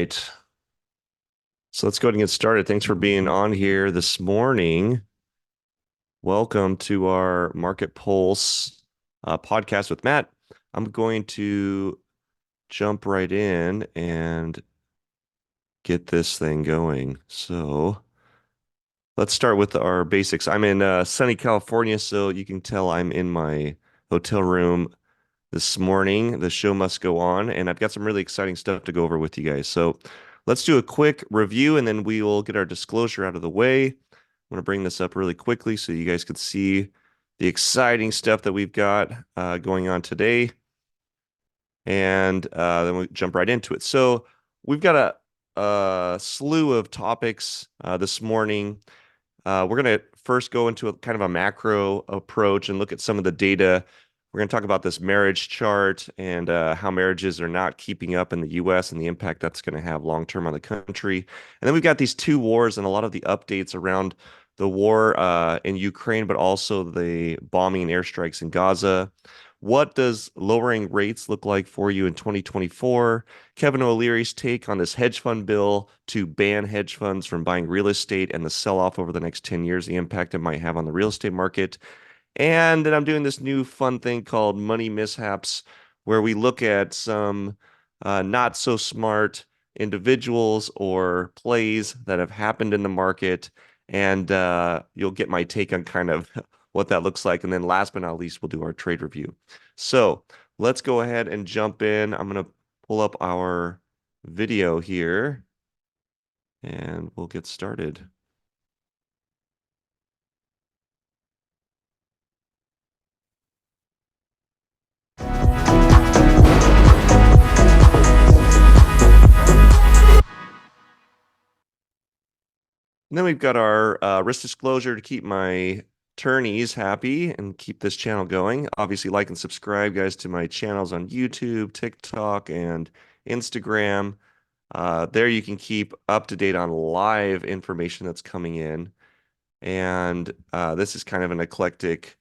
right. So let's go ahead and get started. Thanks for being on here this morning. Welcome to our Market Pulse podcast with Matt. I'm going to jump right in and get this thing going. So let's start with our basics. I'm in sunny California, so you can tell I'm in my hotel room this morning. The show must go on, and I've got some really exciting stuff to go over with you guys. So let's do a quick review, and then we will get our disclosure out of the way. I'm going to bring this up really quickly so you guys could see the exciting stuff that we've got going on today, and then we jump right into it. So we've got a slew of topics this morning. We're going to first go into a kind of a macro approach and look at some of the data. We're going to talk about this marriage chart and how marriages are not keeping up in the US and the impact that's going to have long term on the country. And then we've got these two wars and a lot of the updates around the war in Ukraine, but also the bombing and airstrikes in Gaza. What does lowering rates look like for you in 2024? Kevin O'Leary's take on this hedge fund bill to ban hedge funds from buying real estate and the sell-off over the next 10 years, the impact it might have on the real estate market. And then I'm doing this new fun thing called Money Mishaps, where we look at some not so smart individuals or plays that have happened in the market. And you'll get my take on kind of what that looks like. And then last but not least, we'll do our trade review. So let's go ahead and jump in. I'm going to pull up our video here and we'll get started. And then we've got our risk disclosure to keep my attorneys happy and keep this channel going. Obviously, like and subscribe, guys, to my channels on YouTube, TikTok, and Instagram. There you can keep up to date on live information that's coming in. And this is kind of an eclectic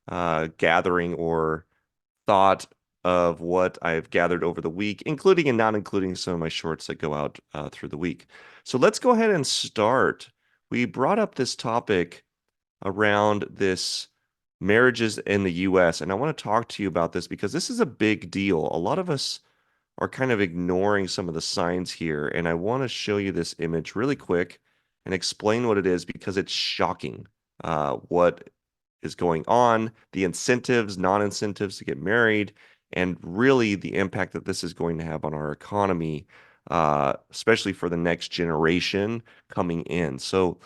gathering or thought of what I've gathered over the week, including and not including some of my shorts that go out through the week. So let's go ahead and start. We brought up this topic around this marriages in the US, and I want to talk to you about this because this is a big deal. A lot of us are kind of ignoring some of the signs here, and I want to show you this image really quick and explain what it is because it's shocking what is going on, the incentives, non-incentives to get married, and really the impact that this is going to have on our economy, especially for the next generation coming in. So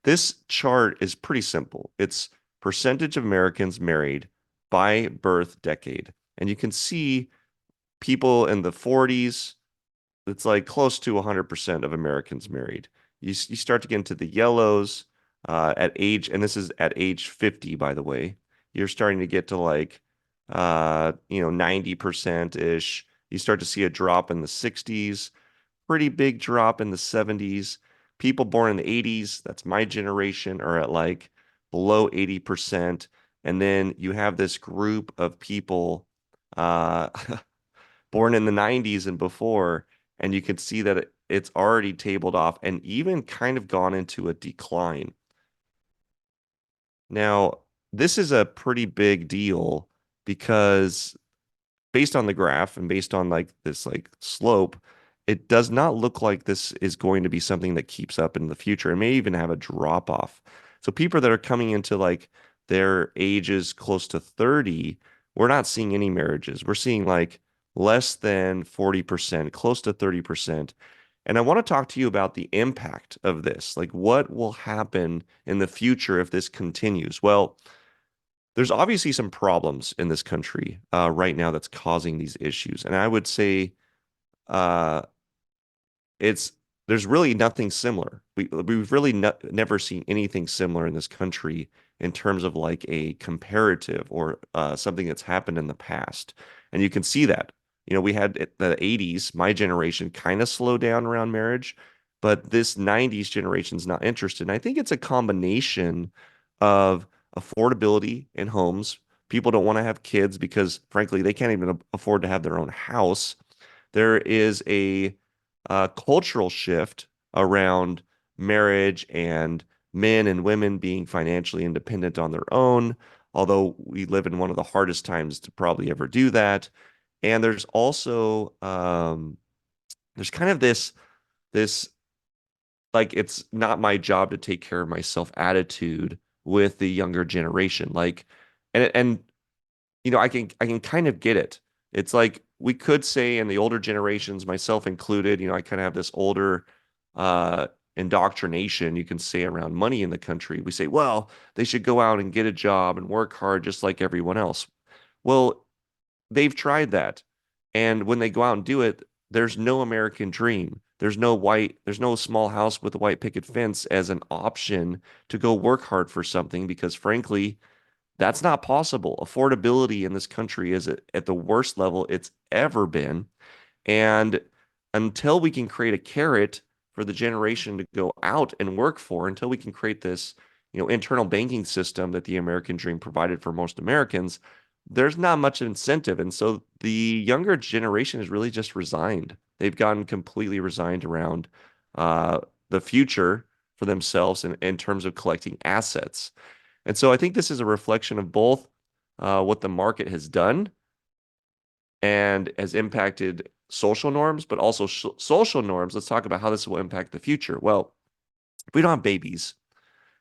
this chart is pretty simple. It's percentage of Americans married by birth decade. And you can see people in the 40s, it's like close to 100% of Americans married. You start to get into the yellows at age, and this is at age 50, by the way. You're starting to get to like, 90%-ish. You start to see a drop in the 60s, pretty big drop in the 70s. People born in the 80s, that's my generation, are at like below 80%. And then you have this group of people uh, born in the 90s and before, and you can see that it's already tabled off and even kind of gone into a decline. Now, this is a pretty big deal because based on the graph and based on like this like slope, it does not look like this is going to be something that keeps up in the future. It may even have a drop off. So people that are coming into like their ages close to 30, we're not seeing any marriages. We're seeing like less than 40%, close to 30%. And I want to talk to you about the impact of this. Like what will happen in the future if this continues? Well, there's obviously some problems in this country right now that's causing these issues. And I would say uh, it's there's really nothing similar. We've really never seen anything similar in this country in terms of like a comparative or something that's happened in the past. And you can see that. We had the 80s, my generation kind of slowed down around marriage, but this 90s generation's not interested. And I think it's a combination of affordability in homes. People don't want to have kids because, frankly, they can't even afford to have their own house. There is a cultural shift around marriage and men and women being financially independent on their own, although we live in one of the hardest times to probably ever do that. And there's also there's kind of this like it's not my job to take care of myself attitude with the younger generation. Like and I can kind of get it. It's like we could say in the older generations, myself included, I kind of have this older uh indoctrination, you can say, around money in the country. We say, well, they should go out and get a job and work hard just like everyone else. Well, they've tried that. And when they go out and do it, there's no American dream. There's no small house with a white picket fence as an option to go work hard for something because frankly, that's not possible. Affordability in this country is at the worst level it's ever been. And until we can create a carrot for the generation to go out and work for, until we can create this, internal banking system that the American dream provided for most Americans, there's not much incentive. And so the younger generation is really just resigned. They've gotten completely resigned around uh, the future for themselves in terms of collecting assets. And so I think this is a reflection of both what the market has done and has impacted social norms, but also social norms. Let's talk about how this will impact the future. Well, if we don't have babies,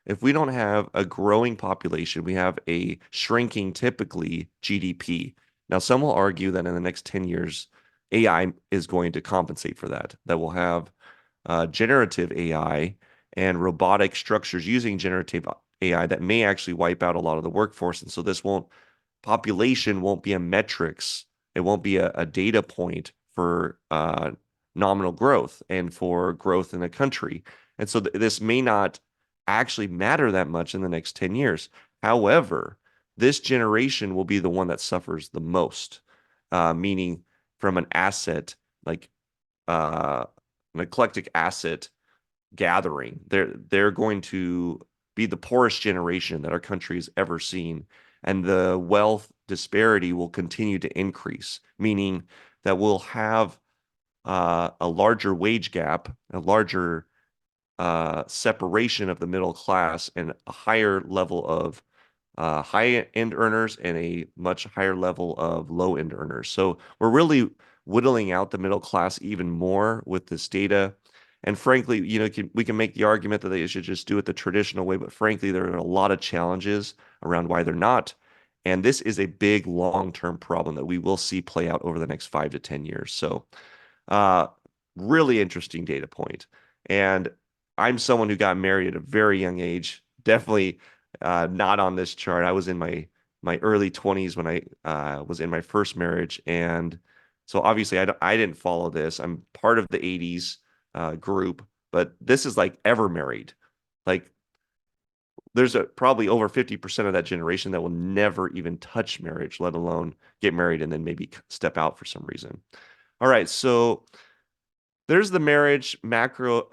if we don't have a growing population, we have a shrinking, typically, GDP. Now, some will argue that in the next 10 years, AI is going to compensate for that, that we'll have generative AI and robotic structures using generative AI that may actually wipe out a lot of the workforce. And so population won't be a metrics. It won't be a data point for nominal growth and for growth in the country. And so this may not actually matter that much in the next 10 years. However, this generation will be the one that suffers the most, meaning from an asset like uh, an eclectic asset gathering. They're going to be the poorest generation that our country has ever seen, and the wealth disparity will continue to increase, meaning that we'll have a larger wage gap, a larger separation of the middle class, and a higher level of high-end earners and a much higher level of low-end earners. So we're really whittling out the middle class even more with this data. And frankly, we can make the argument that they should just do it the traditional way, but frankly, there are a lot of challenges around why they're not. And this is a big long-term problem that we will see play out over the next 5 to 10 years. So uh, really interesting data point. And I'm someone who got married at a very young age. Definitely not on this chart. I was in my early 20s when I was in my first marriage, and so obviously I didn't follow this. I'm part of the 80s group, but this is like ever married. Like there's probably over 50% of that generation that will never even touch marriage, let alone get married and then maybe step out for some reason. All right, so there's the marriage macro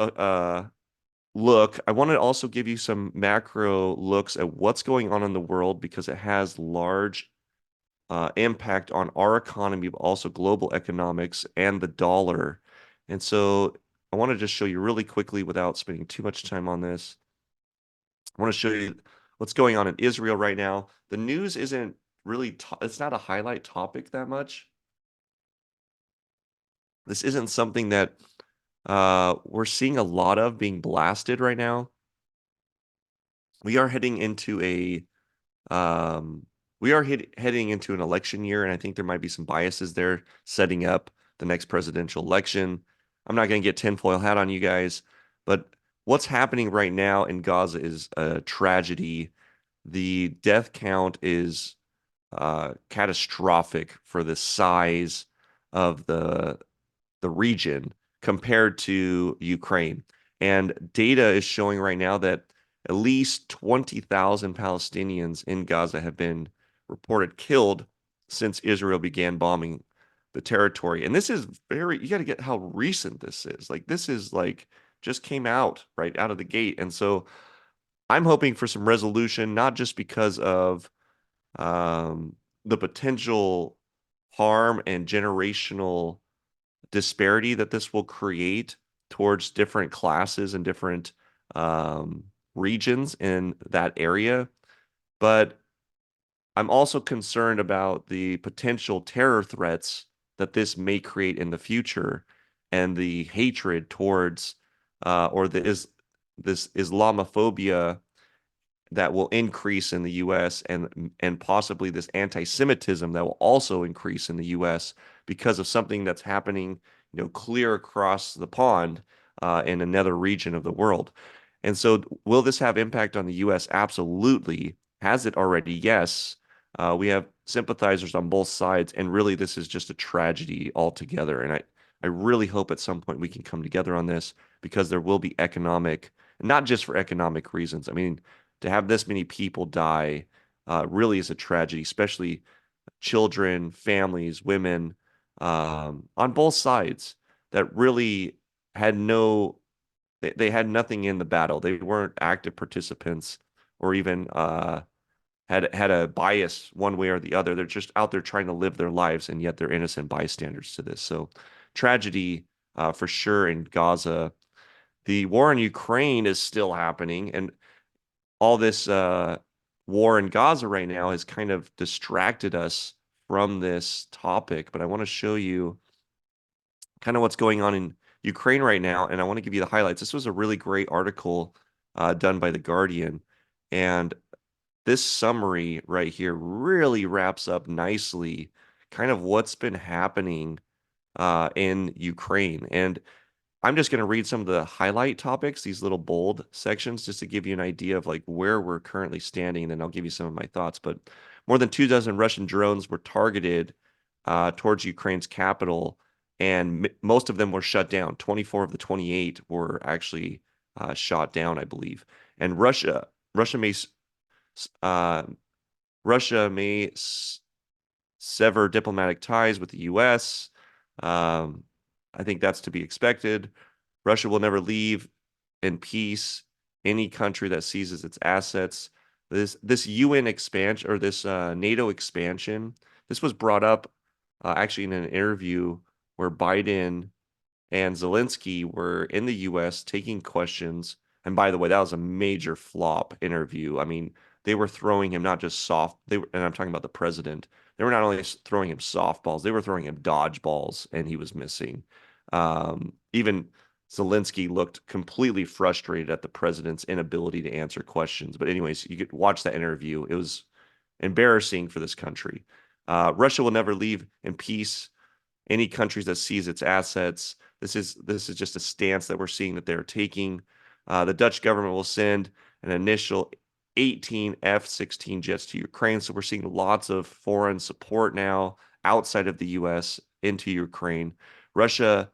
look. I want to also give you some macro looks at what's going on in the world because it has large impact on our economy, but also global economics and the dollar. And so I want to just show you really quickly without spending too much time on this. I want to show you what's going on in Israel right now. The news isn't really, it's not a highlight topic that much. This isn't something that we're seeing a lot of being blasted right now. We are heading into a um, heading into an election year, and I think there might be some biases there setting up the next presidential election. I'm not going to get tinfoil hat on you guys, but what's happening right now in Gaza is a tragedy. The death count is catastrophic for the size of the region compared to Ukraine. And data is showing right now that at least 20,000 Palestinians in Gaza have been reported killed since Israel began bombing the territory. And this is you got to get how recent this is. Like, this is like just came out right out of the gate. And so I'm hoping for some resolution, not just because of um, the potential harm and generational disparity that this will create towards different classes and different um, regions in that area. But I'm also concerned about the potential terror threats that this may create in the future and the hatred towards or this Islamophobia that will increase in the US and possibly this anti-Semitism that will also increase in the US because of something that's happening, clear across the pond in another region of the world. And so will this have impact on the US? Absolutely. Has it already? Yes. We have sympathizers on both sides, and really this is just a tragedy altogether. And I really hope at some point we can come together on this because there will be economic, not just for economic reasons. I mean, to have this many people die really is a tragedy, especially children, families, women on both sides that really had they had nothing in the battle. They weren't active participants or even had a bias one way or the other. They're just out there trying to live their lives, and yet they're innocent bystanders to this. So tragedy for sure in Gaza. The war in Ukraine is still happening, and all this war in Gaza right now has kind of distracted us from this topic. But I want to show you kind of what's going on in Ukraine right now, and I want to give you the highlights. This was a really great article done by The Guardian, and this summary right here really wraps up nicely kind of what's been happening in Ukraine. And I'm just going to read some of the highlight topics, these little bold sections, just to give you an idea of like where we're currently standing, and then I'll give you some of my thoughts. But more than 2 dozen Russian drones were targeted towards Ukraine's capital, and most of them were shut down. 24 of the 28 were actually shot down, I believe. And Russia may, uh, Russia may sever diplomatic ties with the U.S. I think that's to be expected. Russia will never leave in peace any country that seizes its assets. This UN expansion or this NATO expansion, this was brought up actually in an interview where Biden and Zelensky were in the US taking questions. And by the way, that was a major flop interview. I mean, they were throwing him not just and I'm talking about the president. They were not only throwing him softballs, they were throwing him dodgeballs, and he was missing. Even Zelensky looked completely frustrated at the president's inability to answer questions. But anyways, you could watch that interview. It was embarrassing for this country. Russia will never leave in peace any countries that seize its assets. This is just a stance that we're seeing that they're taking. The Dutch government will send an initial 18 F-16 jets to Ukraine. So we're seeing lots of foreign support now outside of the U.S. into Ukraine. Russia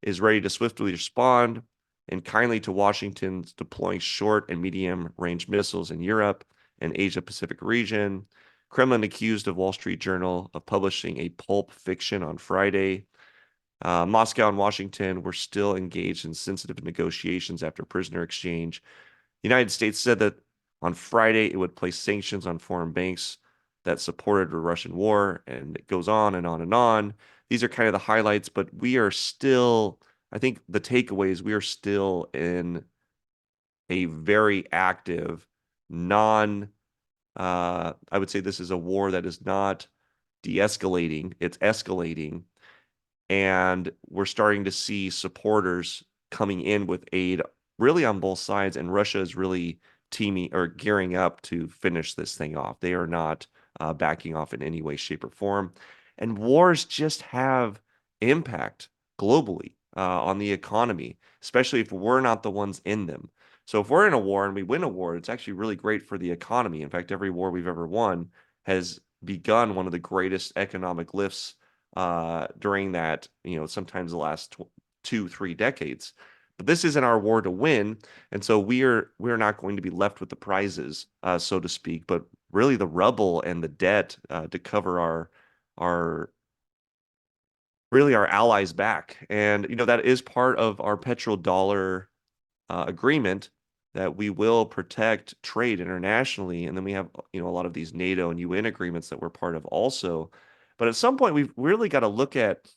is ready to swiftly respond and kindly to Washington's deploying short and medium range missiles in Europe and Asia Pacific region. Kremlin accused of Wall Street Journal of publishing a pulp fiction on Friday. Moscow and Washington were still engaged in sensitive negotiations after prisoner exchange. The United States said that on Friday it would place sanctions on foreign banks that supported the Russian war, and it goes on and on and on. These are kind of the highlights, but we are still, I think the takeaways, we are still in a very active, non I would say this is a war that is not de-escalating, it's escalating. And we're starting to see supporters coming in with aid really on both sides. And Russia is really teaming or gearing up to finish this thing off. They are not backing off in any way, shape, or form. And wars just have impact globally on the economy, especially if we're not the ones in them. So if we're in a war and we win a war, it's actually really great for the economy. In fact, every war we've ever won has begun one of the greatest economic lifts during that, sometimes the last 2, 3 decades. But this isn't our war to win, and so we're not going to be left with the prizes, so to speak, but really the rubble and the debt to cover our really our allies back. And that is part of our petrodollar agreement that we will protect trade internationally. And then we have, a lot of these NATO and UN agreements that we're part of also. But at some point, we've really got to look at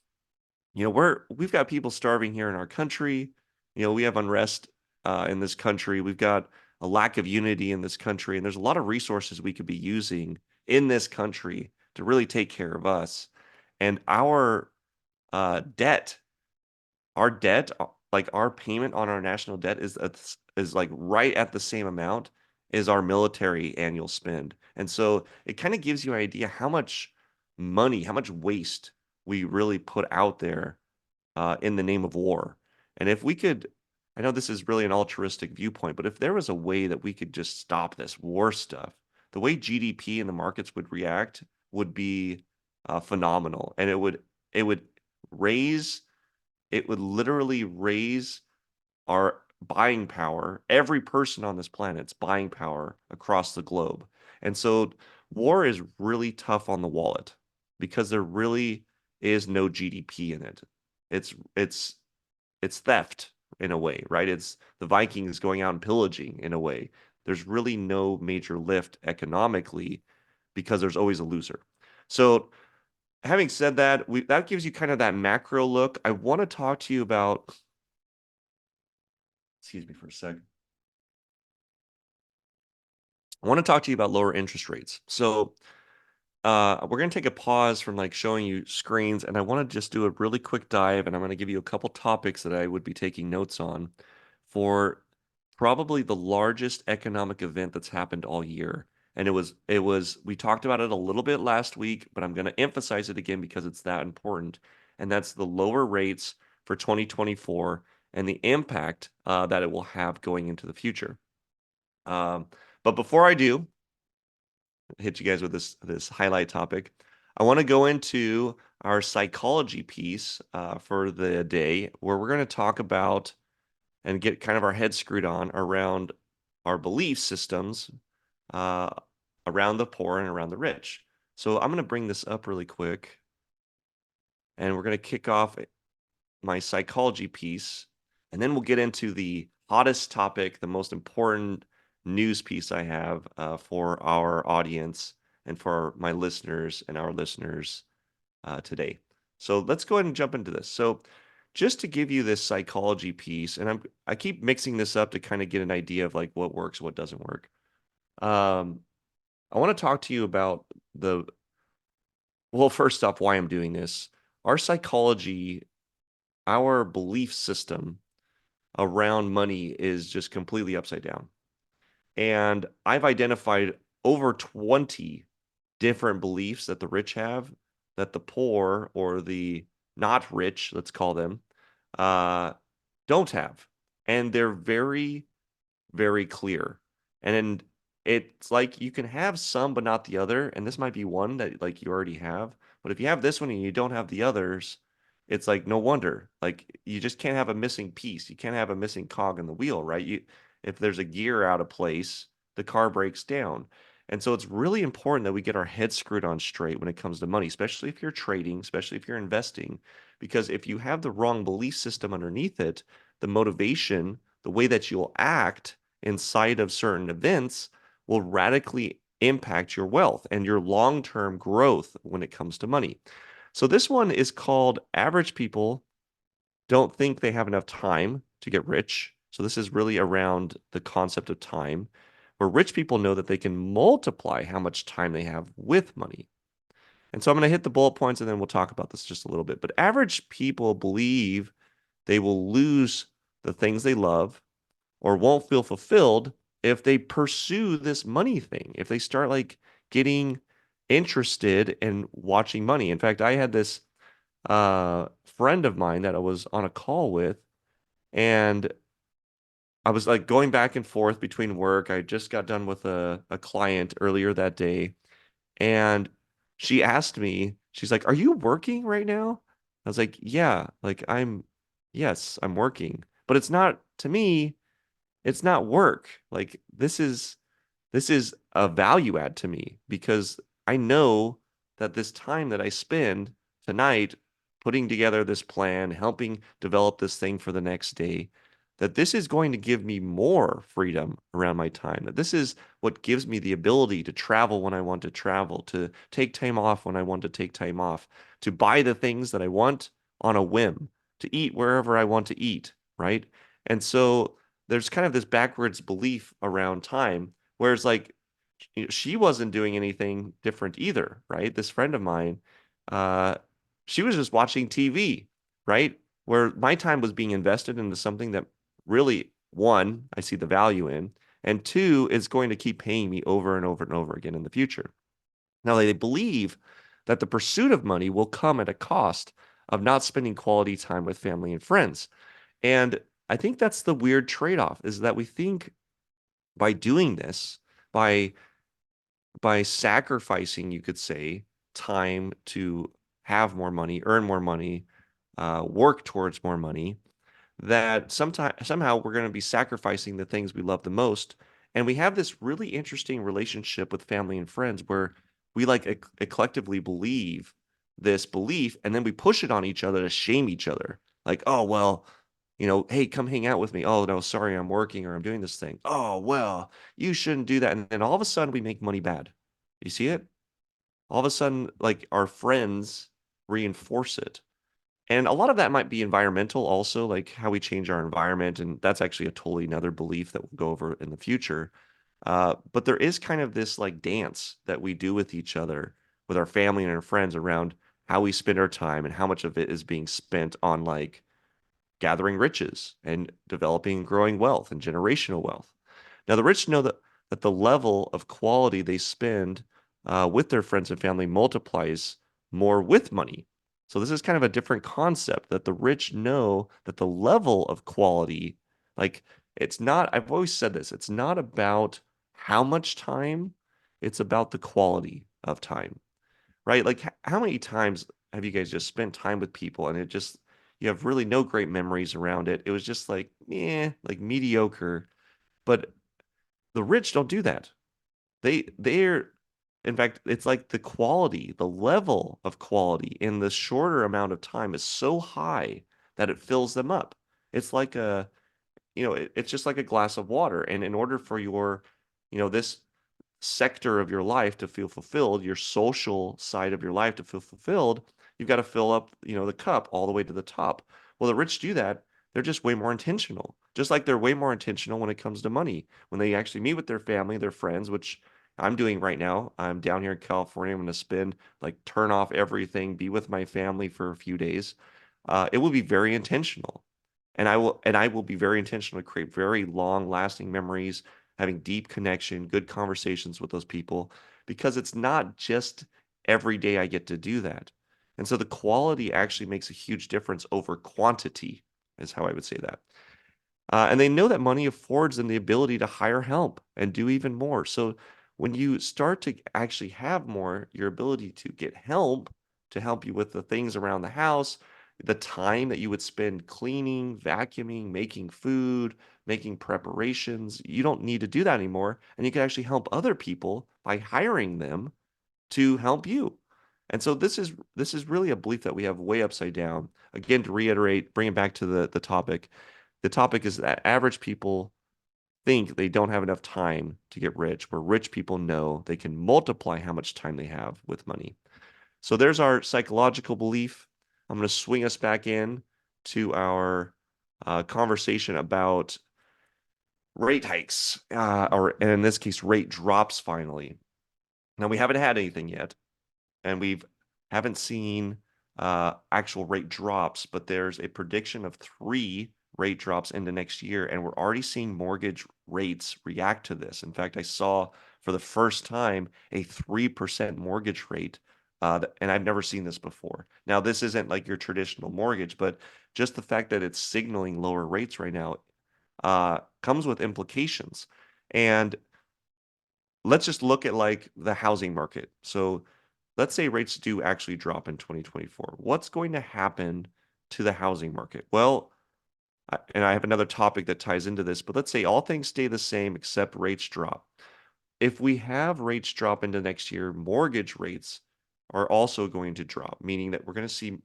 we've got people starving here in our country. We have unrest in this country. We've got a lack of unity in this country, and there's a lot of resources we could be using in this country to really take care of us. And debt, our debt, like our payment on our national debt is like right at the same amount as our military annual spend. And so it kind of gives you an idea how much money, how much waste we really put out there in the name of war. And if we could, I know this is really an altruistic viewpoint, but if there was a way that we could just stop this war stuff, the way GDP and the markets would react would be phenomenal, and it would raise, it would literally raise our buying power, every person on this planet's buying power across the globe. And so war is really tough on the wallet because there really is no GDP in it. It's it's it's theft in a way, right? It's the Vikings going out and pillaging in a way. There's really no major lift economically because there's always a loser. So having said that, that gives you kind of that macro look. I want to talk to you about, excuse me for a sec. I want to talk to you about lower interest rates. So we're going to take a pause from like showing you screens, and I want to just do a really quick dive, and I'm going to give you a couple topics that I would be taking notes on for probably the largest economic event that's happened all year. And we talked about it a little bit last week, but I'm going to emphasize it again because it's that important. And that's the lower rates for 2024 and the impact that it will have going into the future. Um, but before I do, hit you guys with this highlight topic, I want to go into our psychology piece for the day, where we're going to talk about and get kind of our heads screwed on around our belief systems uh, around the poor and around the rich. So I'm going to bring this up really quick, and we're going to kick off my psychology piece, and then we'll get into the hottest topic, the most important news piece I have for our audience and for my listeners and our listeners today. So let's go ahead and jump into this. So just to give you this psychology piece, and I keep mixing this up to kind of get an idea of like what works, what doesn't work. I want to talk to you about well, first off, why I'm doing this. Our psychology, our belief system around money is just completely upside down. And I've identified over 20 different beliefs that the rich have that the poor, or the not rich, let's call them, uh, don't have. And they're very, very clear. And it's like you can have some, but not the other. And this might be one that like you already have. But if you have this one and you don't have the others, it's like no wonder. Like you just can't have a missing piece. You can't have a missing cog in the wheel, right? If there's a gear out of place, the car breaks down. And so it's really important that we get our heads screwed on straight when it comes to money, especially if you're trading, especially if you're investing, because if you have the wrong belief system underneath it, the motivation, the way that you'll act inside of certain events will radically impact your wealth and your long-term growth when it comes to money. So this one is called Average People Don't Think They Have Enough Time to Get Rich. So this is really around the concept of time, where rich people know that they can multiply how much time they have with money. And so I'm going to hit the bullet points and then we'll talk about this just a little bit. But average people believe they will lose the things they love or won't feel fulfilled if they pursue this money thing, if they start like getting interested in watching money. In fact, I had this friend of mine that I was on a call with, and I was like going back and forth between work. I just got done with a client earlier that day, and she asked me, she's like, "Are you working right now?" I was like, "Yeah, like yes, I'm working." But it's not, to me, it's not work. Like this is a value add to me because I know that this time that I spend tonight putting together this plan, helping develop this thing for the next day, that this is going to give me more freedom around my time. That this is what gives me the ability to travel when I want to travel, to take time off when I want to take time off, to buy the things that I want on a whim to eat wherever I want to eat, right? And so there's kind of this backwards belief around time, whereas like she wasn't doing anything different either, right? This friend of mine, uh, she was just watching TV, right? Where my time was being invested into something that really, one, I see the value in, and two, is going to keep paying me over and over and over again in the future. Now, they believe that the pursuit of money will come at a cost of not spending quality time with family and friends. And I think that's the weird trade-off is that we think by doing this, by by sacrificing, you could say, time to have more money, earn more money, work towards more money, that somehow we're going to be sacrificing the things we love the most. And we have this really interesting relationship with family and friends where we like collectively believe this belief and then we push it on each other to shame each other. Like, oh, well, hey, come hang out with me. Oh, no, sorry, I'm working or I'm doing this thing. Oh, well, you shouldn't do that. And then all of a sudden we make money bad. You see it? All of a sudden, like our friends reinforce it. And a lot of that might be environmental also, like how we change our environment. And that's actually a totally another belief that we'll go over in the future. But there is kind of this like dance that we do with each other, with our family and our friends around how we spend our time and how much of it is being spent on like gathering riches and developing and growing wealth and generational wealth. Now, the rich know that the level of quality they spend with their friends and family multiplies more with money. So this is kind of a different concept that the rich know that the level of quality, like it's not, I've always said this, it's not about how much time, it's about the quality of time, right? Like how many times have you guys just spent time with people and it just, you have really no great memories around it. It was just like, like mediocre. But the rich don't do that. They're in fact, it's like the quality, the level of quality in the shorter amount of time is so high that it fills them up. It's like it's just like a glass of water. And in order for this sector of your life to feel fulfilled, your social side of your life to feel fulfilled, you've got to fill up, the cup all the way to the top. Well, the rich do that. They're just way more intentional. Just like they're way more intentional when it comes to money. When they actually meet with their family, their friends, which I'm doing right now. I'm down here in California. I'm going to turn off everything, be with my family for a few days. It will be very intentional. And I will be very intentional to create very long lasting memories, having deep connection, good conversations with those people, because it's not just every day I get to do that. And so the quality actually makes a huge difference over quantity, is how I would say that. And they know that money affords them the ability to hire help and do even more. So when you start to actually have more, your ability to get help to help you with the things around the house, the time that you would spend cleaning, vacuuming, making food, making preparations, you don't need to do that anymore. And you can actually help other people by hiring them to help you. And so this is really a belief that we have way upside down. Again, to reiterate, bring it back to the topic. The topic is that average people think they don't have enough time to get rich, where rich people know they can multiply how much time they have with money. So there's our psychological belief. I'm going to swing us back in to our conversation about rate hikes, or and in this case, rate drops finally. Now we haven't had anything yet, and we haven't seen actual rate drops, but there's a prediction of 3 rate drops into next year, and we're already seeing mortgage rates react to this. In fact, I saw for the first time a 3% mortgage rate, and I've never seen this before. Now, this isn't like your traditional mortgage, but just the fact that it's signaling lower rates right now comes with implications. And let's just look at like the housing market. So let's say rates do actually drop in 2024. What's going to happen to the housing market? Well, and I have another topic that ties into this, but let's say all things stay the same except rates drop. If we have rates drop into next year, mortgage rates are also going to drop, meaning that we're going to see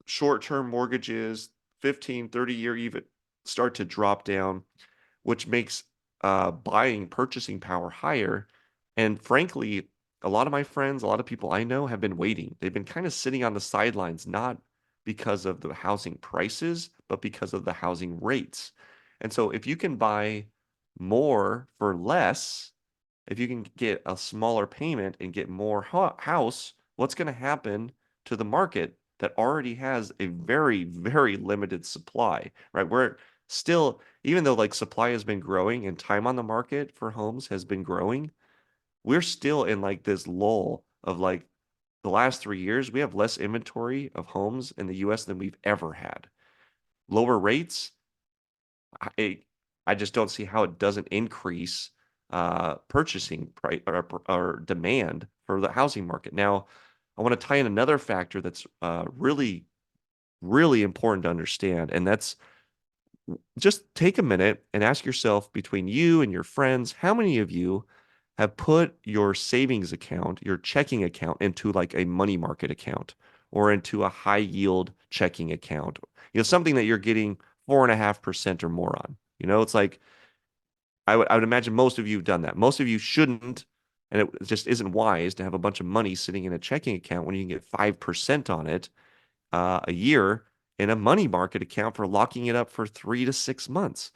short-term mortgages, 15, 30-year even start to drop down, which makes purchasing power higher. And frankly, a lot of my friends, a lot of people I know have been waiting. They've been kind of sitting on the sidelines, not because of the housing prices, but because of the housing rates. And so if you can buy more for less, if you can get a smaller payment and get more house, what's going to happen to the market that already has a very, very limited supply, right? We're still, even though like supply has been growing and time on the market for homes has been growing, we're still in like this lull of like the last 3 years, we have less inventory of homes in the US than we've ever had. Lower rates, I, I just don't see how it doesn't increase purchasing price or demand for the housing market. Now, I want to tie in another factor that's really, really important to understand, and that's just take a minute and ask yourself between you and your friends, how many of you have put your savings account, your checking account into like a money market account or into a high yield checking account, something that you're getting 4.5% or more on. It's like I would imagine most of you have done that. Most of you shouldn't, and it just isn't wise to have a bunch of money sitting in a checking account when you can get 5% on it a year in a money market account for locking it up for 3 to 6 months.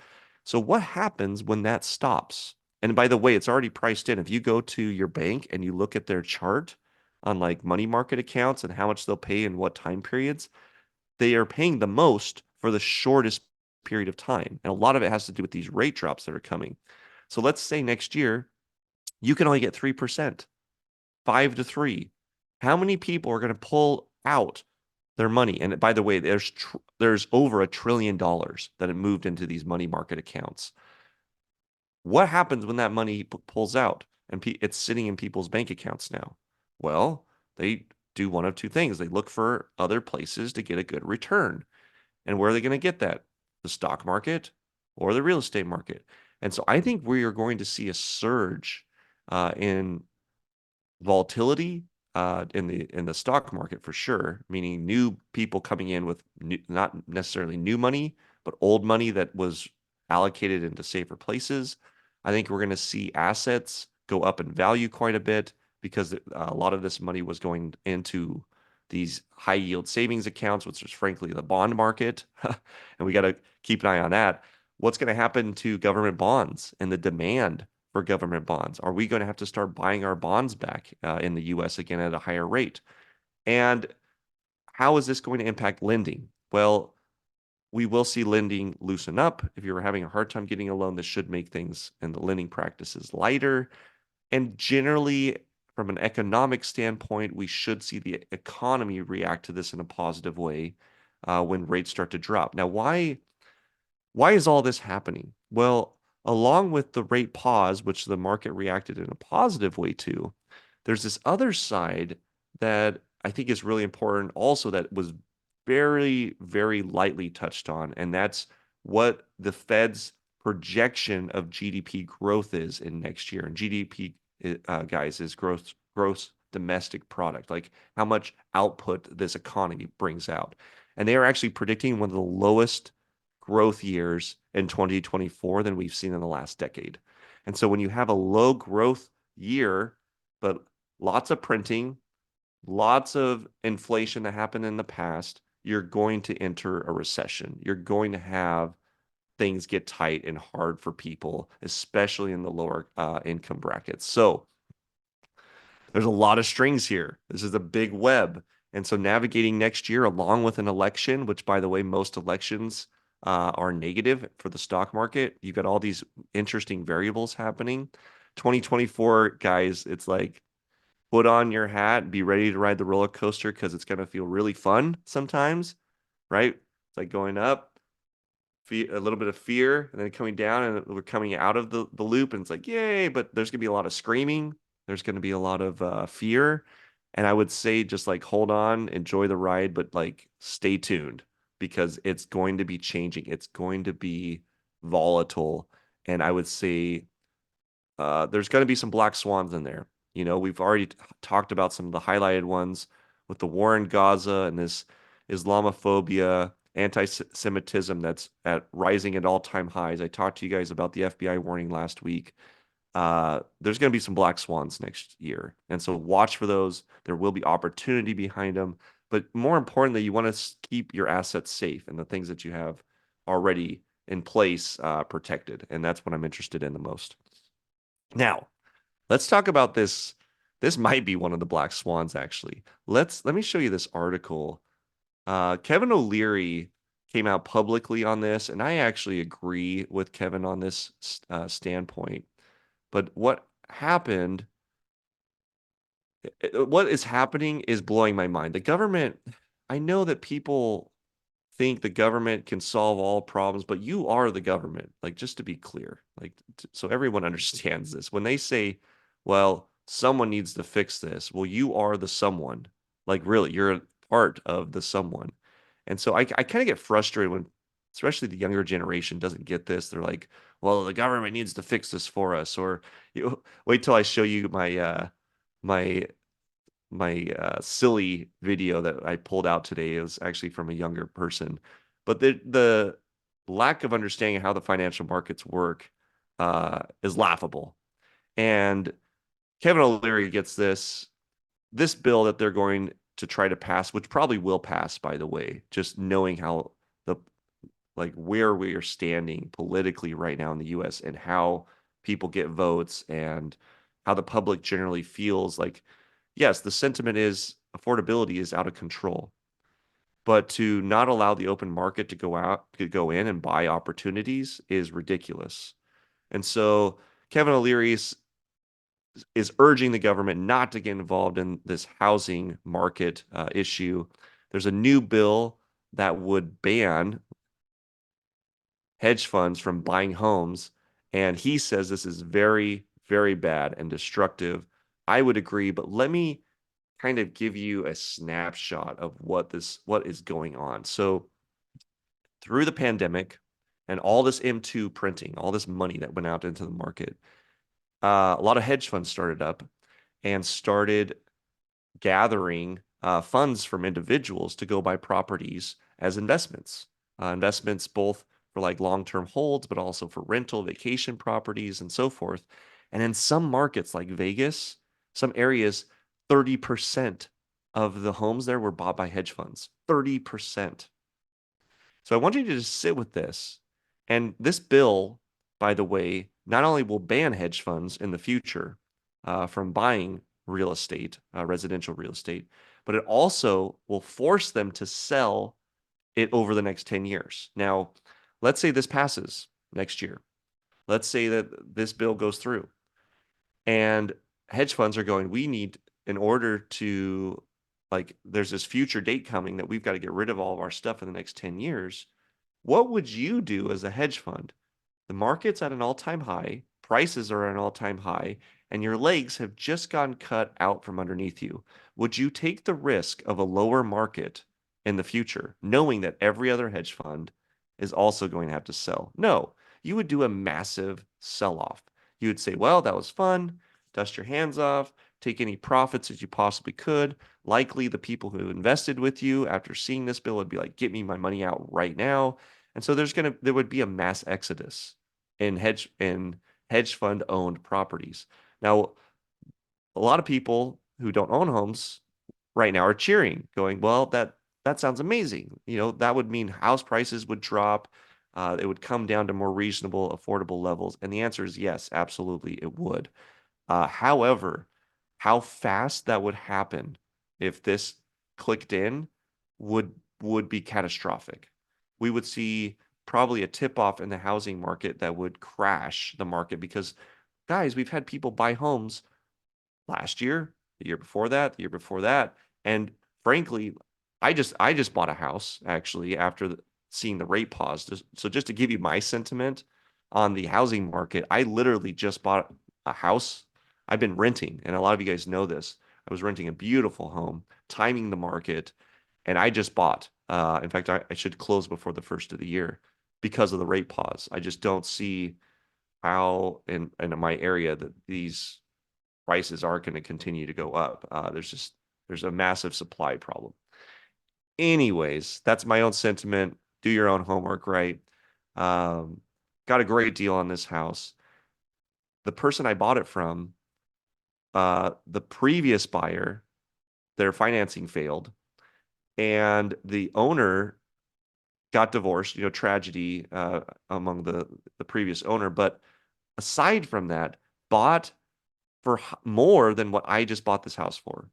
So what happens when that stops? And by the way, it's already priced in. If you go to your bank and you look at their chart on like money market accounts and how much they'll pay in what time periods, they are paying the most for the shortest period of time. And a lot of it has to do with these rate drops that are coming. So let's say next year you can only get 3%, 5 to 3. How many people are going to pull out their money? And by the way, there's over $1 trillion that have moved into these money market accounts. What happens when that money pulls out and it's sitting in people's bank accounts now? Well, they do one of two things. They look for other places to get a good return. And where are they going to get that? The stock market or the real estate market. And so I think we are going to see a surge in volatility in the stock market for sure, meaning new people coming in with not necessarily new money, but old money that was allocated into safer places. I think we're going to see assets go up in value quite a bit because a lot of this money was going into these high yield savings accounts, which is frankly the bond market. And we got to keep an eye on that. What's going to happen to government bonds and the demand for government bonds? Are we going to have to start buying our bonds back in the US again at a higher rate? And how is this going to impact lending? Well, we will see lending loosen up. If you're having a hard time getting a loan, this should make things and the lending practices lighter. And generally, from an economic standpoint, we should see the economy react to this in a positive way when rates start to drop. Now, why is all this happening? Well, along with the rate pause, which the market reacted in a positive way to, there's this other side that I think is really important also that was very, very lightly touched on, and that's what the Fed's projection of GDP growth is in next year. And GDP, guys, is gross domestic product, like how much output this economy brings out. And they are actually predicting one of the lowest growth years in 2024 than we've seen in the last decade. And so when you have a low growth year, but lots of printing, lots of inflation that happened in the past, you're going to enter a recession. You're going to have things get tight and hard for people, especially in the lower income brackets. So there's a lot of strings here. This is a big web. And so navigating next year along with an election, which by the way, most elections are negative for the stock market. You've got all these interesting variables happening. 2024, guys, it's like put on your hat, be ready to ride the roller coaster because it's going to feel really fun sometimes, right? It's like going up, a little bit of fear, and then coming down, and we're coming out of the loop, and it's like, yay, but there's going to be a lot of screaming. There's going to be a lot of fear. And I would say just like hold on, enjoy the ride, but like stay tuned because it's going to be changing. It's going to be volatile. And I would say there's going to be some black swans in there. We've already talked about some of the highlighted ones with the war in Gaza and this Islamophobia, anti-Semitism that's rising at all-time highs. I talked to you guys about the FBI warning last week. There's going to be some black swans next year. And so watch for those. There will be opportunity behind them, But more importantly, you want to keep your assets safe and the things that you have already in place protected. And that's what I'm interested in the most. Now, let's talk about this. This might be one of the black swans, actually. Let me show you this article. Kevin O'Leary came out publicly on this, and I actually agree with Kevin on this standpoint. But what is happening is blowing my mind. The government, I know that people think the government can solve all problems, but you are the government. Like, just to be clear, like, so everyone understands this. When they say, well, someone needs to fix this, well, you are the someone. Like, really, you're a part of the someone. And so I kind of get frustrated when, especially the younger generation doesn't get this. They're like, well, the government needs to fix this for us. Or wait till I show you my silly video that I pulled out today. It was actually from a younger person, but the lack of understanding how the financial markets work is laughable. And Kevin O'Leary gets this bill that they're going to try to pass, which probably will pass, by the way, just knowing how the like where we are standing politically right now in the US and how people get votes and how the public generally feels like, yes, the sentiment is affordability is out of control. But to not allow the open market to go in and buy opportunities is ridiculous. And so Kevin O'Leary is urging the government not to get involved in this housing market issue. There's a new bill that would ban hedge funds from buying homes. And he says this is very, very bad and destructive. I would agree, but let me kind of give you a snapshot of what is going on. So through the pandemic and all this M2 printing, all this money that went out into the market, a lot of hedge funds started up and started gathering funds from individuals to go buy properties as investments. Investments both for like long-term holds, but also for rental, vacation properties, and so forth. And in some markets like Vegas, some areas, 30% of the homes there were bought by hedge funds. 30%. So I want you to just sit with this. And this bill, by the way, not only will ban hedge funds in the future from buying real estate, residential real estate, but it also will force them to sell it over the next 10 years. Now, let's say this passes next year. Let's say that this bill goes through and hedge funds are going, we need, in order to, like, there's this future date coming that we've got to get rid of all of our stuff in the next 10 years. What would you do as a hedge fund? The market's at an all-time high, prices are at an all-time high, and your legs have just gotten cut out from underneath you. Would you take the risk of a lower market in the future, knowing that every other hedge fund is also going to have to sell? No, you would do a massive sell-off. You would say, well, that was fun, dust your hands off, take any profits as you possibly could. Likely the people who invested with you after seeing this bill would be like, get me my money out right now. And so there would be a mass exodus in hedge fund owned properties. Now, a lot of people who don't own homes right now are cheering, going, "Well, that sounds amazing. You know, that would mean house prices would drop. It would come down to more reasonable, affordable levels." And the answer is yes, absolutely, it would. However, how fast that would happen if this clicked in would be catastrophic. We would see probably a tip off in the housing market that would crash the market because, guys, we've had people buy homes last year, the year before that, the year before that, and frankly, I just bought a house actually after seeing the rate pause. So just to give you my sentiment on the housing market, I literally just bought a house. I've been renting, and a lot of you guys know this. I was renting a beautiful home, timing the market, and I just bought. In fact, I should close before the first of the year because of the rate pause. I just don't see how in my area that these prices are going to continue to go up. There's a massive supply problem. Anyways, that's my own sentiment. Do your own homework, right? Um, got a great deal on this house. The person I bought it from, the previous buyer, their financing failed, and the owner got divorced, tragedy among the previous owner. But aside from that, bought for more than what I just bought this house for.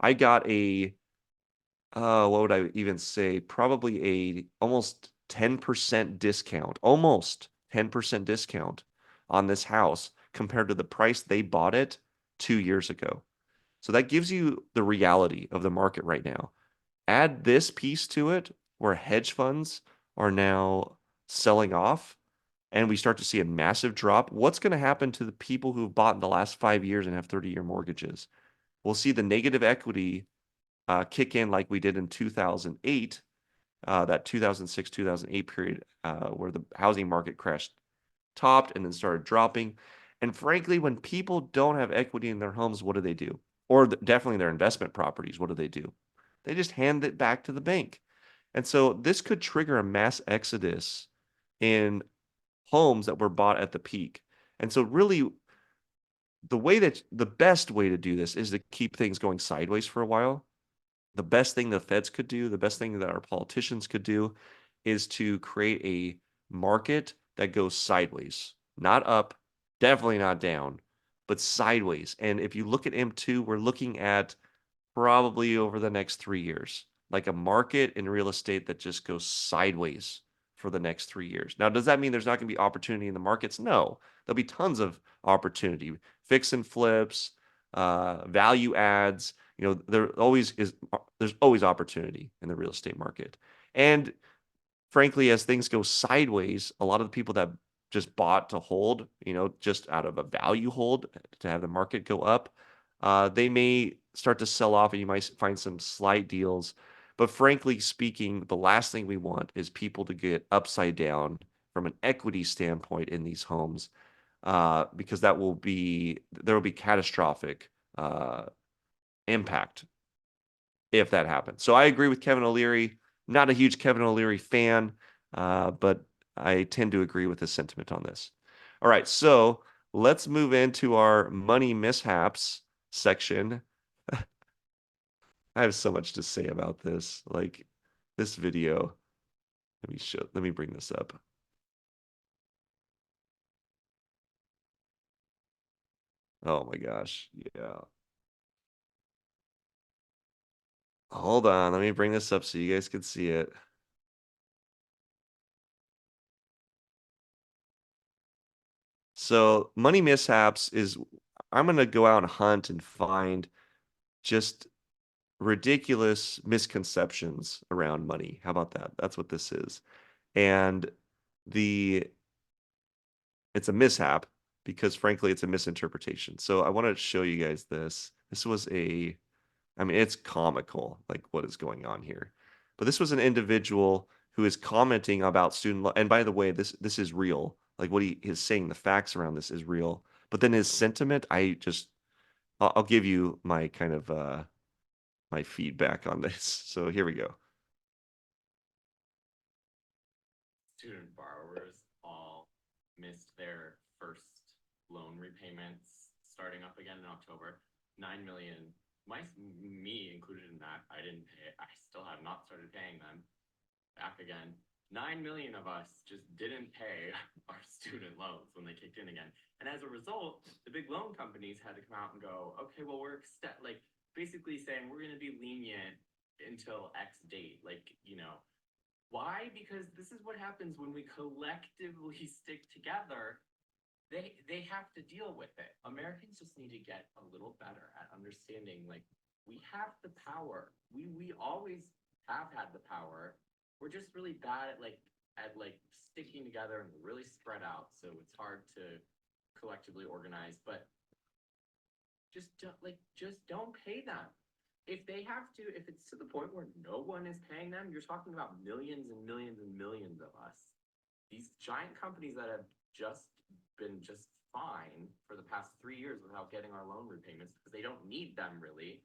I got what would I even say? Probably a almost 10% discount, almost 10% discount on this house compared to the price they bought it 2 years ago. So that gives you the reality of the market right now. Add this piece to it where hedge funds are now selling off and we start to see a massive drop. What's going to happen to the people who've bought in the last 5 years and have 30-year mortgages? We'll see the negative equity kick in like we did in 2008, that 2006, 2008 period where the housing market crashed, topped, and then started dropping. And frankly, when people don't have equity in their homes, what do? Or definitely their investment properties, what do? They just hand it back to the bank. And so this could trigger a mass exodus in homes that were bought at the peak. And so really the best way to do this is to keep things going sideways for a while. The best thing the feds could do, the best thing that our politicians could do is to create a market that goes sideways, not up, definitely not down, but sideways. And if you look at M2, we're looking at probably over the next 3 years, like a market in real estate that just goes sideways for the next 3 years. Now, does that mean there's not going to be opportunity in the markets? No, there'll be tons of opportunity, fix and flips, value adds. There's always opportunity in the real estate market. And frankly, as things go sideways, a lot of the people that just bought to hold, just out of a value hold to have the market go up, they may start to sell off and you might find some slight deals. But frankly speaking, the last thing we want is people to get upside down from an equity standpoint in these homes, because there will be catastrophic impact if that happens. So I agree with Kevin O'Leary. Not a huge Kevin O'Leary fan, but I tend to agree with his sentiment on this. All right, so let's move into our money mishaps section. I have so much to say about this. Like this video. Let me bring this up. Oh my gosh. Yeah. Hold on. Let me bring this up so you guys can see it. So money mishaps is I'm gonna go out and hunt and find just ridiculous misconceptions around money. How about that? That's what this is. And the it's a mishap because frankly it's a misinterpretation. So I want to show you guys this. I mean it's comical like what is going on here. But this was an individual who is commenting about student loan. And by the way, this is real. Like what he is saying, the facts around this is real. But then his sentiment, I'll give you my kind of my feedback on this. So here we go. Student borrowers all missed their first loan repayments starting up again in October. 9 million, me included in that. I didn't pay. I still have not started paying them back again. 9 million of us just didn't pay our student loans when they kicked in again. And as a result, the big loan companies had to come out and go, okay, well, we're basically saying we're going to be lenient until X date. Why? Because this is what happens when we collectively stick together. They have to deal with it. Americans just need to get a little better at understanding we have the power. We always have had the power. We're just really bad at sticking together and really spread out. So it's hard to collectively organize. But just don't pay them. If it's to the point where no one is paying them, you're talking about millions and millions and millions of us. These giant companies that have just been just fine for the past 3 years without getting our loan repayments because they don't need them really,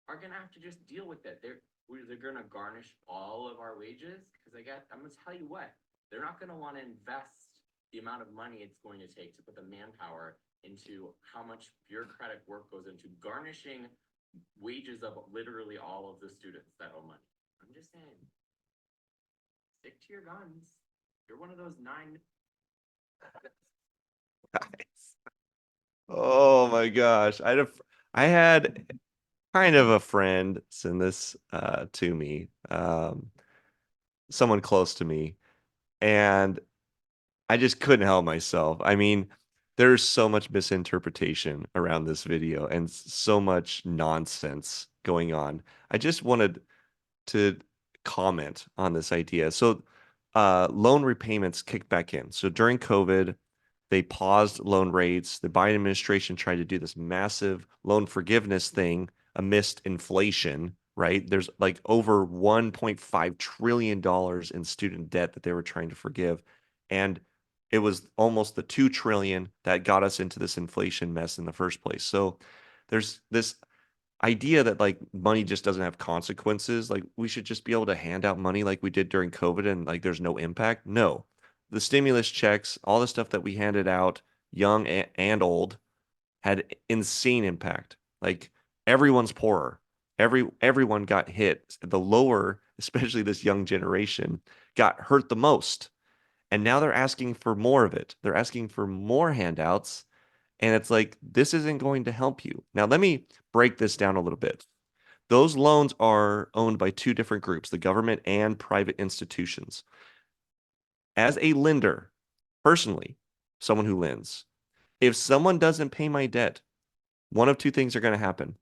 are going to have to just deal with it. They're going to garnish all of our wages because I'm going to tell you what, they're not going to want to invest the amount of money it's going to take to put the manpower into how much bureaucratic work goes into garnishing wages of literally all of the students that owe money. I'm just saying, stick to your guns. You're one of those nine. Oh my gosh. I had kind of a friend send this to me, someone close to me, and I just couldn't help myself. I mean, there's so much misinterpretation around this video and so much nonsense going on. I just wanted to comment on this idea. So, loan repayments kicked back in. So during COVID, they paused loan rates. The Biden administration tried to do this massive loan forgiveness thing amidst inflation, right? There's like over $1.5 trillion in student debt that they were trying to forgive. And it was almost the 2 trillion that got us into this inflation mess in the first place. So there's this idea that like money just doesn't have consequences. Like we should just be able to hand out money like we did during COVID and like there's no impact. No. The stimulus checks, all the stuff that we handed out, young and old, had insane impact. Like everyone's poorer. Everyone got hit. The lower, especially this young generation, got hurt the most. And now they're asking for more of it. They're asking for more handouts. And it's like, this isn't going to help you. Now, let me break this down a little bit. Those loans are owned by two different groups, the government and private institutions. As a lender, personally, someone who lends, if someone doesn't pay my debt, one of two things are going to happen.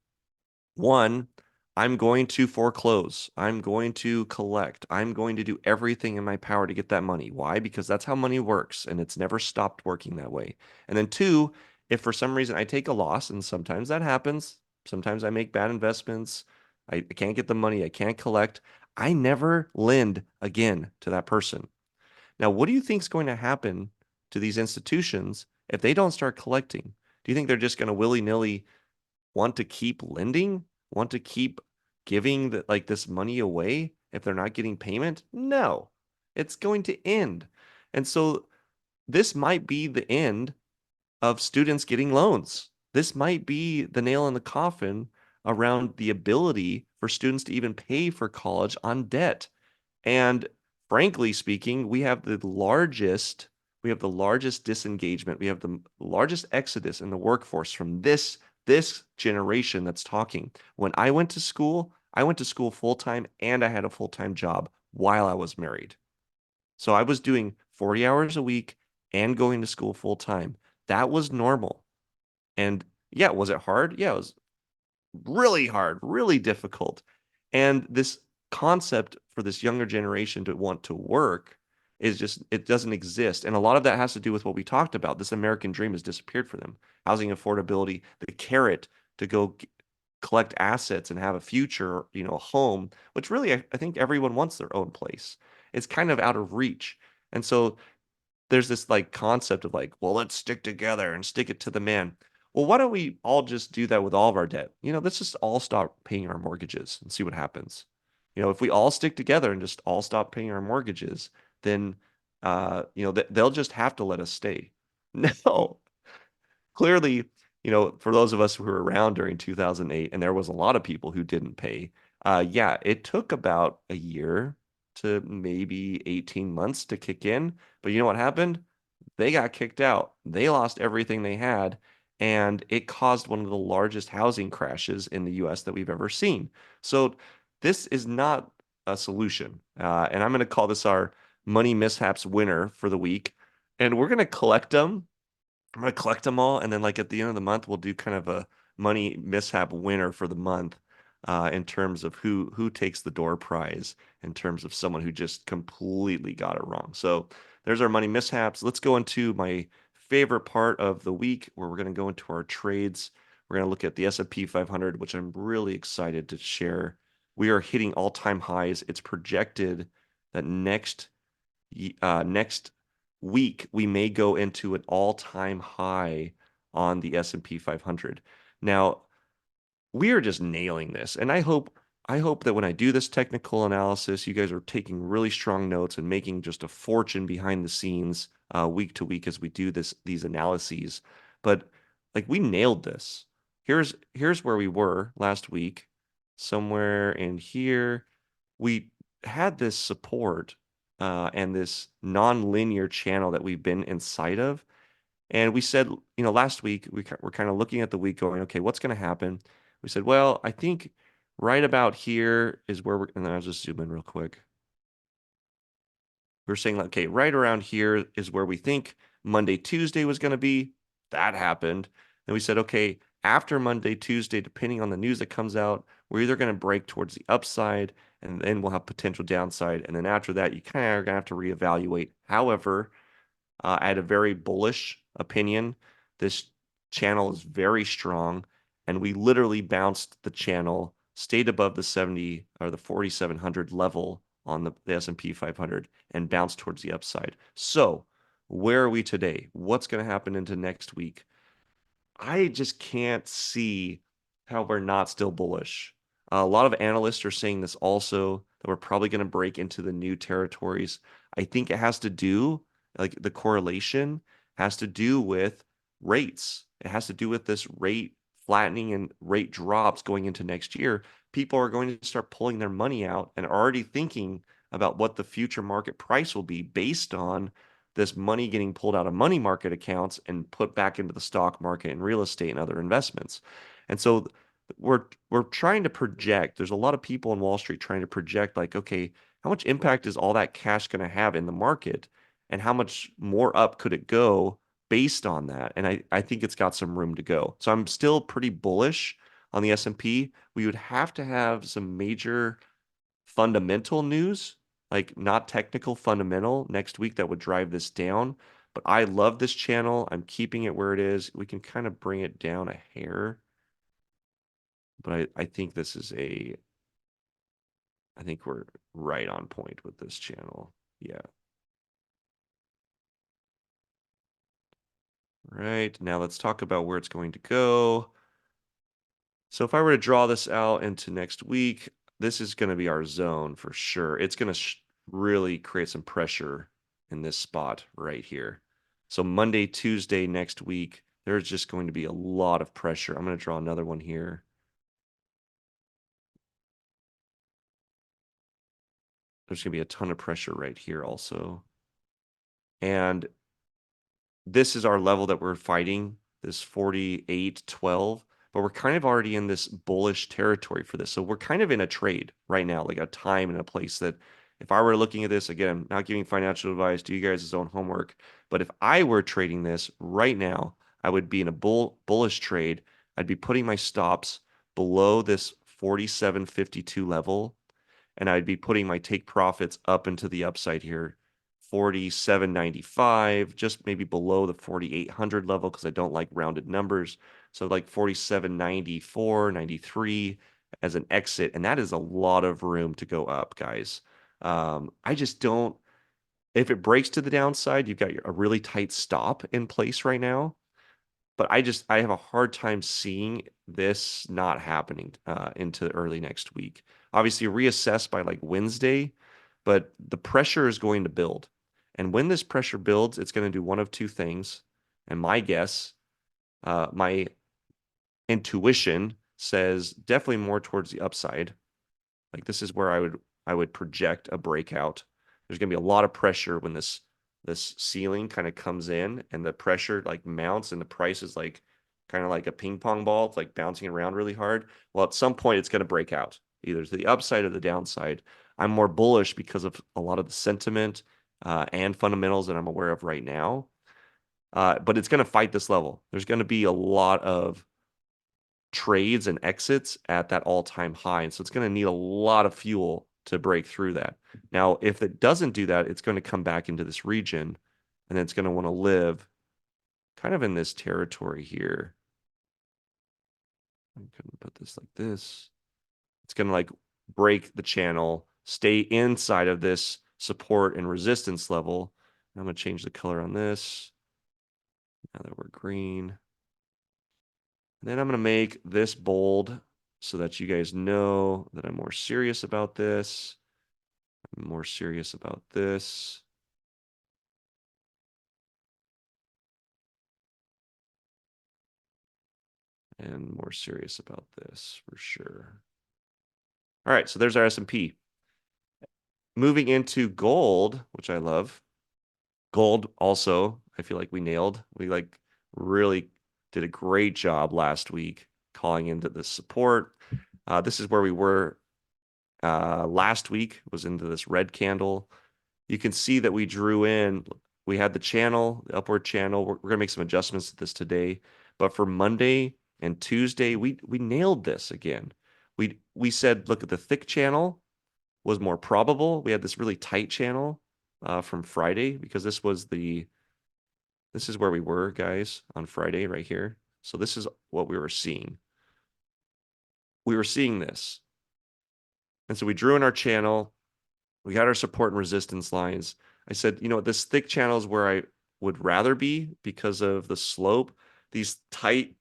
One, I'm going to foreclose. I'm going to collect. I'm going to do everything in my power to get that money. Why? Because that's how money works, and it's never stopped working that way. And then two, if for some reason I take a loss, and sometimes that happens, sometimes I make bad investments, I can't get the money, I can't collect, I never lend again to that person. Now, what do you think is going to happen to these institutions if they don't start collecting? Do you think they're just going to willy-nilly want to keep lending, want to keep giving like this money away if they're not getting payment? No, it's going to end. And so this might be the end of students getting loans. This might be the nail in the coffin around the ability for students to even pay for college on debt. And frankly speaking, we have the largest disengagement, we have the largest exodus in the workforce from this generation that's talking. When I went to school full time and I had a full time job while I was married. So I was doing 40 hours a week and going to school full time. That was normal. And yeah, was it hard? Yeah, it was really hard, really difficult. And this concept for this younger generation to want to work is just, it doesn't exist. And a lot of that has to do with what we talked about. This American dream has disappeared for them. Housing affordability, the carrot to go collect assets and have a future, a home, which really I think everyone wants their own place. It's kind of out of reach. And so there's this like concept of like, well, let's stick together and stick it to the man. Well, why don't we all just do that with all of our debt? Let's just all stop paying our mortgages and see what happens. If we all stick together and just all stop paying our mortgages, then they'll just have to let us stay. No, clearly, for those of us who were around during 2008, and there was a lot of people who didn't pay, yeah, it took about a year to maybe 18 months to kick in. But you know what happened? They got kicked out. They lost everything they had, and it caused one of the largest housing crashes in the US that we've ever seen. So this is not a solution. And I'm going to call this our money mishaps winner for the week. And we're going to collect them. I'm gonna collect them all, and then like at the end of the month, we'll do kind of a money mishap winner for the month, in terms of who takes the door prize, in terms of someone who just completely got it wrong. So there's our money mishaps. Let's go into my favorite part of the week, where we're gonna go into our trades. We're gonna look at the S&P 500, which I'm really excited to share. We are hitting all-time highs. It's projected that next week we may go into an all-time high on the S&P 500. Now, we are just nailing this, and I hope that when I do this technical analysis, you guys are taking really strong notes and making just a fortune behind the scenes, week to week as we do these analyses. But like we nailed this. Here's where we were last week, somewhere in here. we had this support and this non-linear channel that we've been inside of. And we said, last week we're kind of looking at the week going, okay, what's going to happen? We said, well, I think right about here is where we're, and then I'll just zoom in real quick. We're saying, like, okay, right around here is where we think Monday, Tuesday was going to be. That happened. Then we said, okay, after Monday, Tuesday, depending on the news that comes out, we're either going to break towards the upside and then we'll have potential downside. And then after that, you kind of are going to have to reevaluate. However, I had a very bullish opinion. This channel is very strong, and we literally bounced the channel, stayed above the 70 or the 4,700 level on the S&P 500 and bounced towards the upside. So, where are we today? What's going to happen into next week? I just can't see how we're not still bullish. A lot of analysts are saying this also, that we're probably going to break into the new territories. I think it has to do, like the correlation has to do with rates. It has to do with this rate flattening and rate drops going into next year. People are going to start pulling their money out and are already thinking about what the future market price will be based on this money getting pulled out of money market accounts and put back into the stock market and real estate and other investments. And so we're trying to project. There's a lot of people in Wall Street trying to project, like, okay, how much impact is all that cash going to have in the market, and how much more up could it go based on that? And I think it's got some room to go. So I'm still pretty bullish on the S&P. We would have to have some major fundamental news, like not technical, fundamental next week that would drive this down. But I love this channel. I'm keeping it where it is. We can kind of bring it down a hair, but I think I think we're right on point with this channel. Yeah. Right. Now let's talk about where it's going to go. So if I were to draw this out into next week, this is going to be our zone for sure. It's going to really create some pressure in this spot right here. So Monday, Tuesday next week, there's just going to be a lot of pressure. I'm going to draw another one here. There's going to be a ton of pressure right here also. And this is our level that we're fighting, this 48.12, but we're kind of already in this bullish territory for this. So we're kind of in a trade right now, like a time and a place that if I were looking at this, again, I'm not giving financial advice, do you guys' own homework, but if I were trading this right now, I would be in a bullish trade. I'd be putting my stops below this 47.52 level, and I'd be putting my take profits up into the upside here, 47.95, just maybe below the 4800 level because I don't like rounded numbers. So like 47.94, 93 as an exit, and that is a lot of room to go up, guys. I just don't. If it breaks to the downside, you've got a really tight stop in place right now, but I have a hard time seeing this not happening into early next week. Obviously, reassess by like Wednesday, but the pressure is going to build. And when this pressure builds, it's going to do one of two things. And my guess, my intuition says definitely more towards the upside. Like this is where I would project a breakout. There's going to be a lot of pressure when this ceiling kind of comes in and the pressure like mounts and the price is like kind of like a ping pong ball. It's like bouncing around really hard. Well, at some point it's going to break out either to the upside or the downside. I'm more bullish because of a lot of the sentiment and fundamentals that I'm aware of right now. But it's going to fight this level. There's going to be a lot of trades and exits at that all-time high. And so it's going to need a lot of fuel to break through that. Now, if it doesn't do that, it's going to come back into this region and it's going to want to live kind of in this territory here. I'm going to put this like this. It's going to like break the channel, stay inside of this support and resistance level. I'm going to change the color on this. Now that we're green. And then I'm going to make this bold so that you guys know that I'm more serious about this. I'm more serious about this. And more serious about this for sure. All right, so there's our S&P. moving into gold, which I love. Gold also, I feel like we nailed. We like really did a great job last week calling into the support. This is where we were last week, was into this red candle. You can see that we drew in, we had the channel, the upward channel. We're gonna make some adjustments to this today. But for Monday and Tuesday, we nailed this again. We said, look at the thick channel was more probable. We had this really tight channel from Friday because this is where we were, guys, on Friday right here. So this is what we were seeing. We were seeing this. And so we drew in our channel. We got our support and resistance lines. I said, you know, this thick channel is where I would rather be because of the slope. These tight,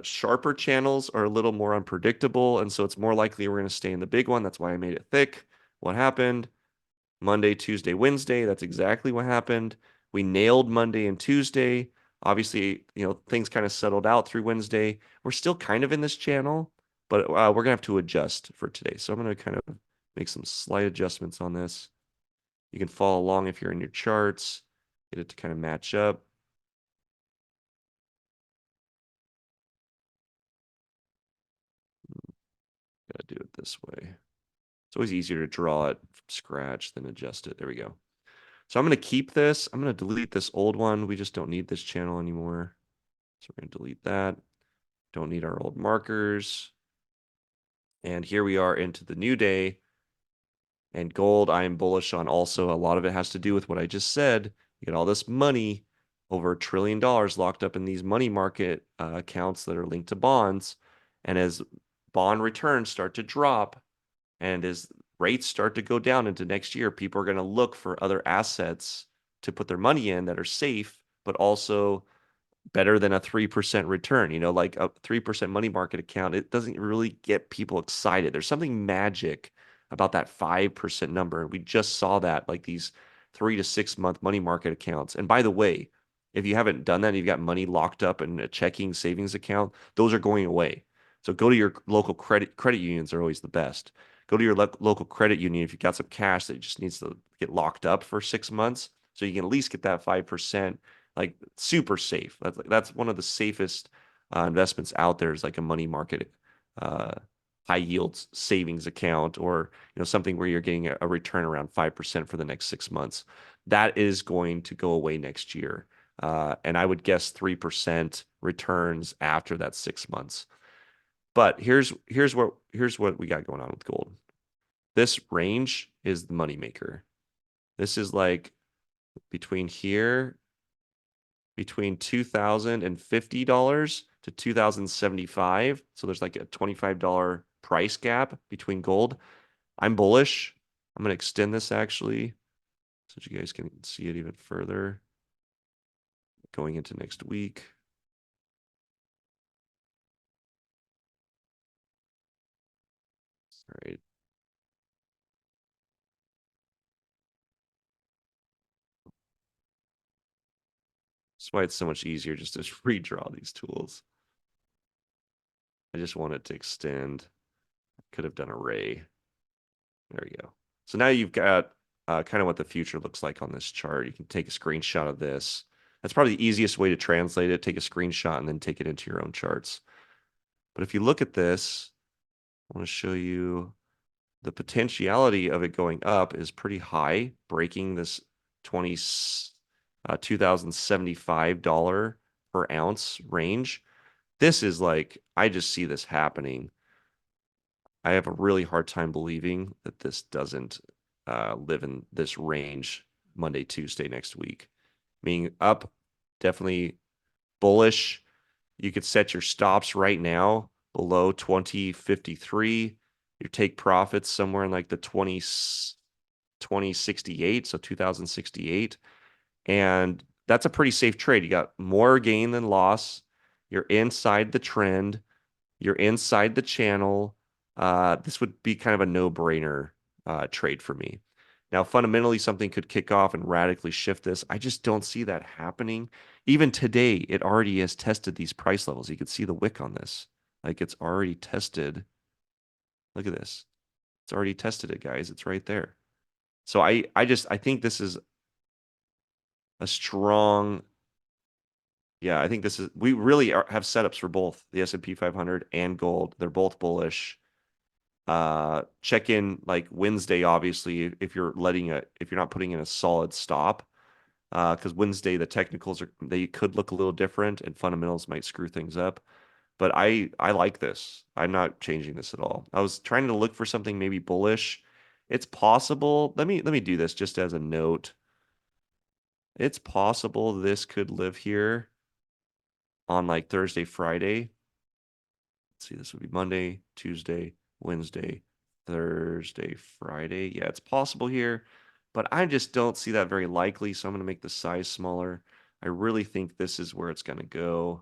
sharper channels are a little more unpredictable. And so it's more likely we're going to stay in the big one. That's why I made it thick. What happened? Monday, Tuesday, Wednesday. That's exactly what happened. We nailed Monday and Tuesday. Obviously, you know, things kind of settled out through Wednesday. We're still kind of in this channel, but we're gonna have to adjust for today. So I'm gonna kind of make some slight adjustments on this. You can follow along if you're in your charts, get it to kind of match up. Gotta do it this way. It's always easier to draw it from scratch than adjust it. There we go. So I'm going to keep this. I'm going to delete this old one. We just don't need this channel anymore. So we're going to delete that. Don't need our old markers. And here we are into the new day. And gold, I am bullish on also. A lot of it has to do with what I just said. You get all this money, over $1 trillion locked up in these money market accounts that are linked to bonds. And as bond returns start to drop, and as rates start to go down into next year, people are going to look for other assets to put their money in that are safe, but also better than a 3% return. You know, like a 3% money market account, it doesn't really get people excited. There's something magic about that 5% number. And we just saw that, like these 3 to 6 month money market accounts. And by the way, if you haven't done that, you've got money locked up in a checking savings account, those are going away. So go to your local credit unions are always the best. Go to your local credit union if you've got some cash that just needs to get locked up for 6 months, so you can at least get that 5%, like super safe. That's one of the safest investments out there, is like a money market uh, high yield savings account, or you know, something where you're getting a return around 5% for the next 6 months. That is going to go away next year. And I would guess 3% returns after that 6 months. But here's what we got going on with gold. This range is the moneymaker. This is like between here, between $2,050 to $2,075. So there's like a $25 price gap between gold. I'm bullish. I'm going to extend this actually so that you guys can see it even further going into next week. All right. That's why it's so much easier just to redraw these tools. I just want it to extend. Could have done array. There we go. So now you've got kind of what the future looks like on this chart. You can take a screenshot of this. That's probably the easiest way to translate it. Take a screenshot and then take it into your own charts. But if you look at this, I want to show you the potentiality of it going up is pretty high, breaking this 2,075 per ounce range. This is like, I just see this happening. I have a really hard time believing that this doesn't live in this range Monday, Tuesday next week. Being up, definitely bullish. You could set your stops right now below 2053. You take profits somewhere in like the 2068, so 2068. And that's a pretty safe trade. You got more gain than loss. You're inside the trend. You're inside the channel. This would be kind of a no-brainer trade for me. Now, fundamentally, something could kick off and radically shift this. I just don't see that happening. Even today, it already has tested these price levels. You can see the wick on this. Like, it's already tested. Look at this. It's already tested it, guys. It's right there. So I think this is a strong, yeah, I think this is, we really have setups for both the S&P 500 and gold. They're both bullish. Check in like Wednesday, obviously, if you're if you're not putting in a solid stop. Because Wednesday the technicals they could look a little different and fundamentals might screw things up. But I like this. I'm not changing this at all. I was trying to look for something maybe bullish. It's possible. Let me do this just as a note. It's possible this could live here on like Thursday, Friday. Let's see, this would be Monday, Tuesday, Wednesday, Thursday, Friday. Yeah, it's possible here, but I just don't see that very likely. So I'm going to make the size smaller. I really think this is where it's going to go.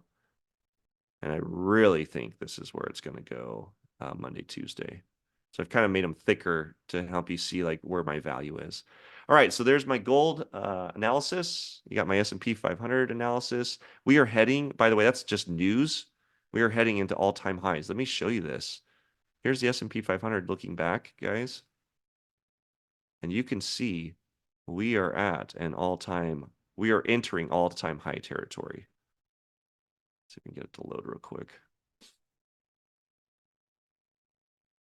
And I really think this is where it's going to go Monday, Tuesday. So I've kind of made them thicker to help you see like where my value is. All right, so there's my gold analysis. You got my S&P 500 analysis. We are heading, by the way, that's just news. We are heading into all-time highs. Let me show you this. Here's the S&P 500 looking back, guys. And you can see we are we are entering all-time high territory. Let's see if we can get it to load real quick.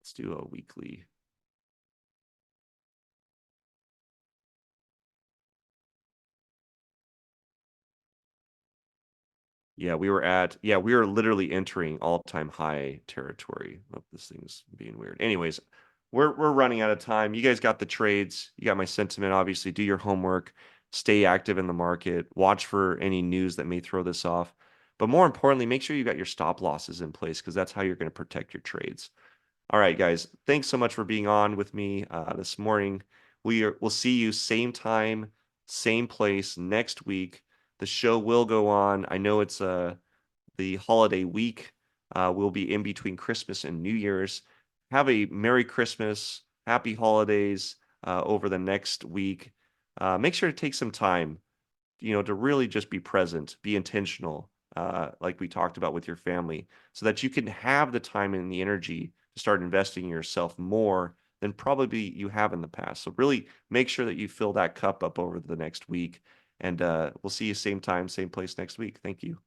Let's do a weekly. Yeah, we were literally entering all-time high territory. Oh, this thing's being weird. Anyways, we're running out of time. You guys got the trades. You got my sentiment, obviously. Do your homework, stay active in the market, watch for any news that may throw this off. But more importantly, make sure you got your stop losses in place because that's how you're going to protect your trades. All right, guys. Thanks so much for being on with me this morning. We'll see you same time, same place next week. The show will go on. I know it's the holiday week. We'll be in between Christmas and New Year's. Have a Merry Christmas, Happy Holidays over the next week. Make sure to take some time, to really just be present, be intentional, like we talked about with your family, so that you can have the time and the energy to start investing in yourself more than probably you have in the past. So really make sure that you fill that cup up over the next week. And we'll see you same time, same place next week. Thank you.